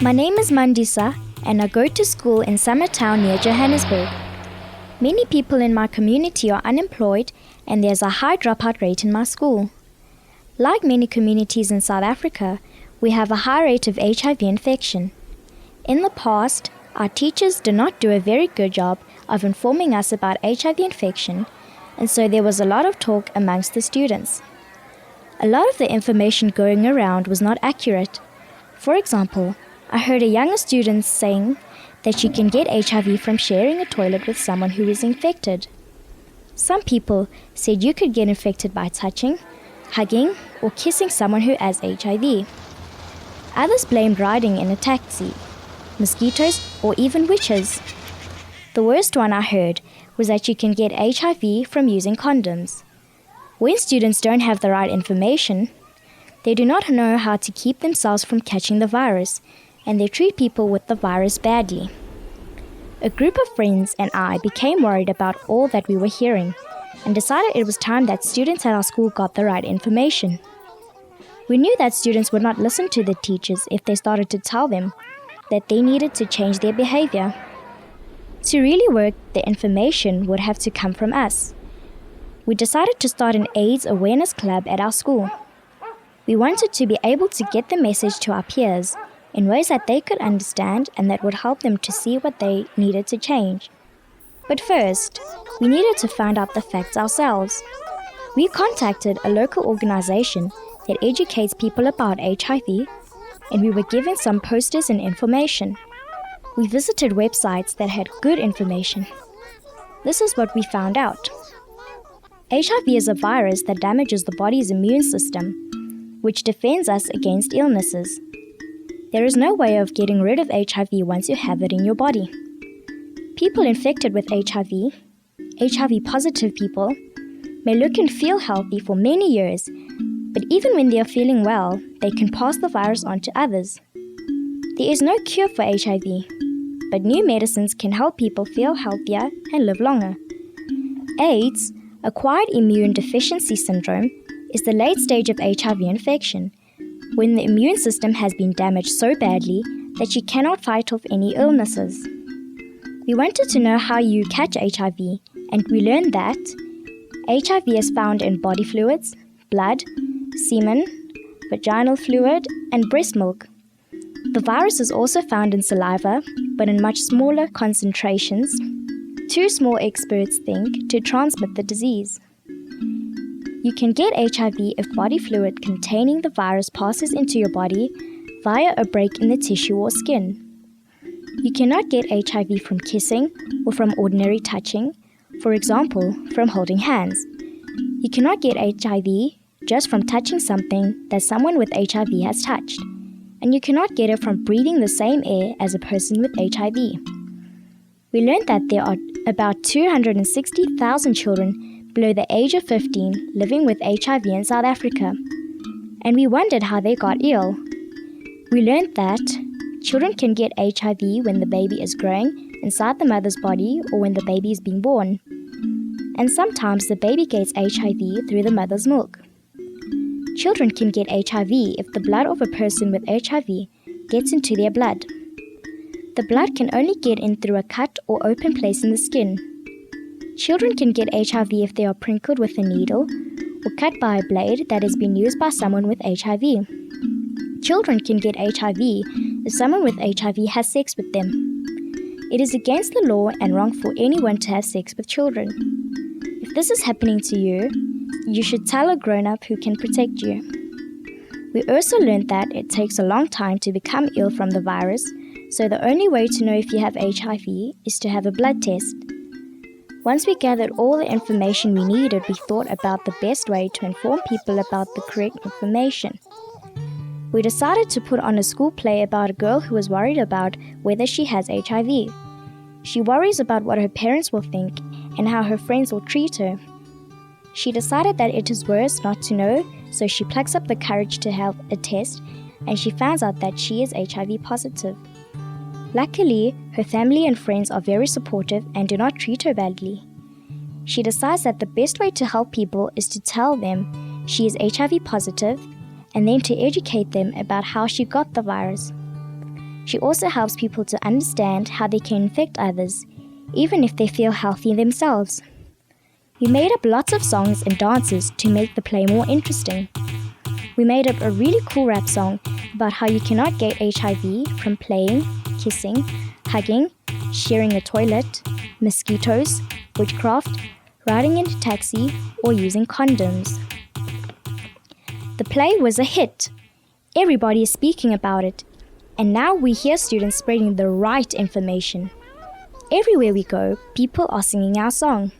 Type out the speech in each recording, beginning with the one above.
My name is Mandisa and I go to school in Summertown near Johannesburg. Many people in my community are unemployed and there's a high dropout rate in my school. Like many communities in South Africa, we have a high rate of HIV infection. In the past, our teachers did not do a very good job of informing us about HIV infection, and so there was a lot of talk amongst the students. A lot of the information going around was not accurate. For example, I heard a younger student saying that she can get HIV from sharing a toilet with someone who is infected. Some people said you could get infected by touching, hugging, or kissing someone who has HIV. Others blamed riding in a taxi, mosquitoes, or even witches. The worst one I heard was that you can get HIV from using condoms. When students don't have the right information, they do not know how to keep themselves from catching the virus, and they treat people with the virus badly. A group of friends and I became worried about all that we were hearing and decided it was time that students at our school got the right information. We knew that students would not listen to the teachers if they started to tell them that they needed to change their behavior. To really work, the information would have to come from us. We decided to start an AIDS awareness club at our school. We wanted to be able to get the message to our peers in ways that they could understand and that would help them to see what they needed to change. But first, we needed to find out the facts ourselves. We contacted a local organization that educates people about HIV, and we were given some posters and information. We visited websites that had good information. This is what we found out. HIV is a virus that damages the body's immune system, which defends us against illnesses. There is no way of getting rid of HIV once you have it in your body. People infected with HIV-positive people, may look and feel healthy for many years, but even when they are feeling well, they can pass the virus on to others. There is no cure for HIV, but new medicines can help people feel healthier and live longer. AIDS, acquired immune deficiency syndrome, is the late stage of HIV infection, when the immune system has been damaged so badly that you cannot fight off any illnesses. We wanted to know how you catch HIV, and we learned that HIV is found in body fluids, blood, semen, vaginal fluid, and breast milk. The virus is also found in saliva, but in much smaller concentrations, too small experts think, to transmit the disease. You can get HIV if body fluid containing the virus passes into your body via a break in the tissue or skin. You cannot get HIV from kissing or from ordinary touching, for example, from holding hands. You cannot get HIV just from touching something that someone with HIV has touched, and you cannot get it from breathing the same air as a person with HIV. We learned that there are about 260,000 children below the age of 15 living with HIV in South Africa, and we wondered how they got ill. We learned that children can get HIV when the baby is growing inside the mother's body or when the baby is being born, and sometimes the baby gets HIV through the mother's milk. Children can get HIV if the blood of a person with HIV gets into their blood. The blood can only get in through a cut or open place in the skin. Children can get HIV if they are prinkled with a needle or cut by a blade that has been used by someone with HIV. Children can get HIV if someone with HIV has sex with them. It is against the law and wrong for anyone to have sex with children. If this is happening to you, you should tell a grown-up who can protect you. We also learned that it takes a long time to become ill from the virus, so the only way to know if you have HIV is to have a blood test. Once we gathered all the information we needed, we thought about the best way to inform people about the correct information. We decided to put on a school play about a girl who is worried about whether she has HIV. She worries about what her parents will think and how her friends will treat her. She decided that it is worse not to know, so she plucks up the courage to have a test, and she finds out that she is HIV positive. Luckily, her family and friends are very supportive and do not treat her badly. She decides that the best way to help people is to tell them she is HIV positive and then to educate them about how she got the virus. She also helps people to understand how they can infect others, even if they feel healthy themselves. We made up lots of songs and dances to make the play more interesting. We made up a really cool rap song about how you cannot get HIV from playing, kissing, hugging, sharing a toilet, mosquitoes, witchcraft, riding in a taxi, or using condoms. The play was a hit. Everybody is speaking about it, and now we hear students spreading the right information. Everywhere we go, people are singing our song.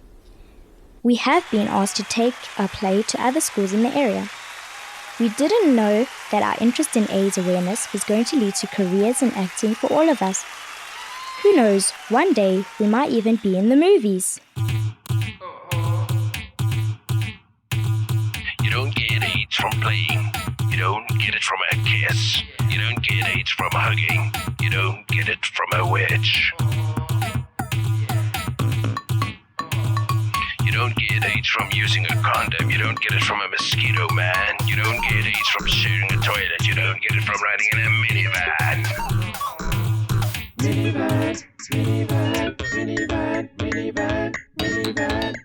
We have been asked to take our play to other schools in the area. We didn't know that our interest in AIDS awareness was going to lead to careers in acting for all of us. Who knows, one day we might even be in the movies. You don't get AIDS from playing. You don't get it from a kiss. You don't get AIDS from hugging. You don't get it from a witch. You don't get AIDS from using a condom. You don't get it from a mosquito man. You don't get AIDS from sharing a toilet. You don't get it from riding in a minivan. Minivan, minivan, minivan, minivan, minivan.